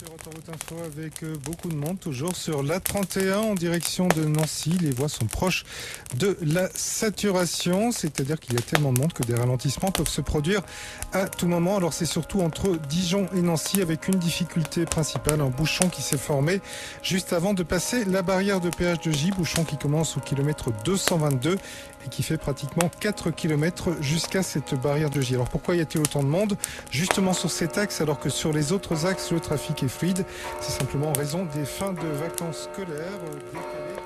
Sur Autoroute Info avec beaucoup de monde, toujours sur l'A31 en direction de Nancy. Les voies sont proches de la saturation, c'est-à-dire qu'il y a tellement de monde que des ralentissements peuvent se produire à tout moment. Alors c'est surtout entre Dijon et Nancy avec une difficulté principale, un bouchon qui s'est formé juste avant de passer la barrière de péage de Gy, bouchon qui commence au kilomètre 222 et qui fait pratiquement 4 km jusqu'à cette barrière de Gy. Alors pourquoi y a-t-il autant de monde justement sur cet axe alors que sur les autres axes le trafic est fluide? C'est simplement en raison des fins de vacances scolaires décalées.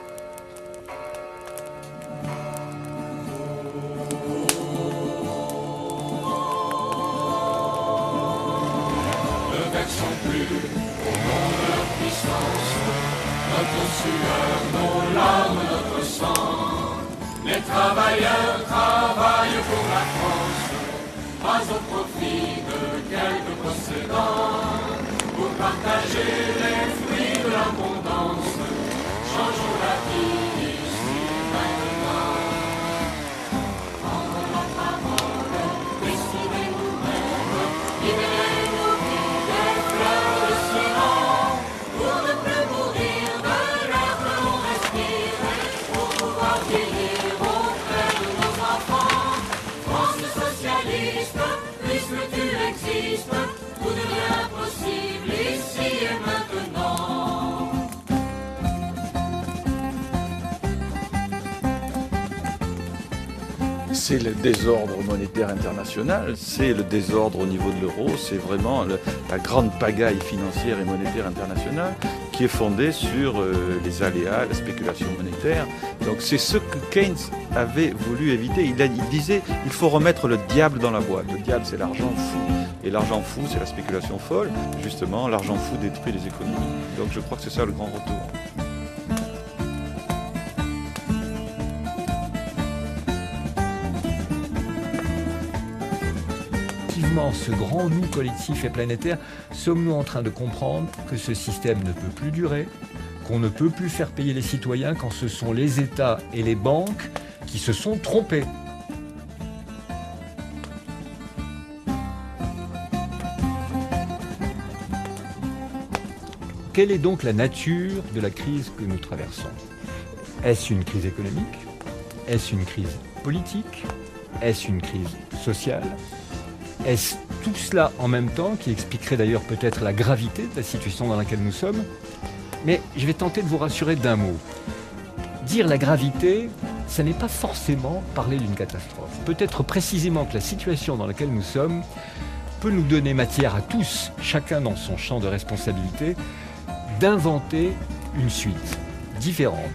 Ne versons plus au nom de leur puissance, notre sueur, nos larmes, notre sang. Les travailleurs travaillent pour la France, pas au profit de quelques possédants. Pour partager les fruits de l'abondance, changeons la vie ici maintenant. Prendre la parole, décidez nous-mêmes, libérez-nous des fleurs de ciment, pour ne plus mourir de l'air que l'on respire, pour pouvoir vieillir auprès de nos enfants. France socialiste, puisque le futur existe, tout devient possible ici et maintenant. C'est le désordre monétaire international, c'est le désordre au niveau de l'euro, c'est vraiment la grande pagaille financière et monétaire internationale qui est fondée sur les aléas, la spéculation monétaire. Donc c'est ce que Keynes avait voulu éviter. Il disait il faut remettre le diable dans la boîte. Le diable, c'est l'argent fou. Et l'argent fou, c'est la spéculation folle. Justement, l'argent fou détruit les économies. Donc je crois que c'est ça le grand retour. Ce grand nous collectif et planétaire, sommes-nous en train de comprendre que ce système ne peut plus durer, qu'on ne peut plus faire payer les citoyens quand ce sont les États et les banques qui se sont trompés? Quelle est donc la nature de la crise que nous traversons? Est-ce une crise économique? Est-ce une crise politique? Est-ce une crise sociale? Est-ce tout cela en même temps qui expliquerait d'ailleurs peut-être la gravité de la situation dans laquelle nous sommes? Mais je vais tenter de vous rassurer d'un mot. Dire la gravité, ça n'est pas forcément parler d'une catastrophe. Peut-être précisément que la situation dans laquelle nous sommes peut nous donner matière à tous, chacun dans son champ de responsabilité, d'inventer une suite différente,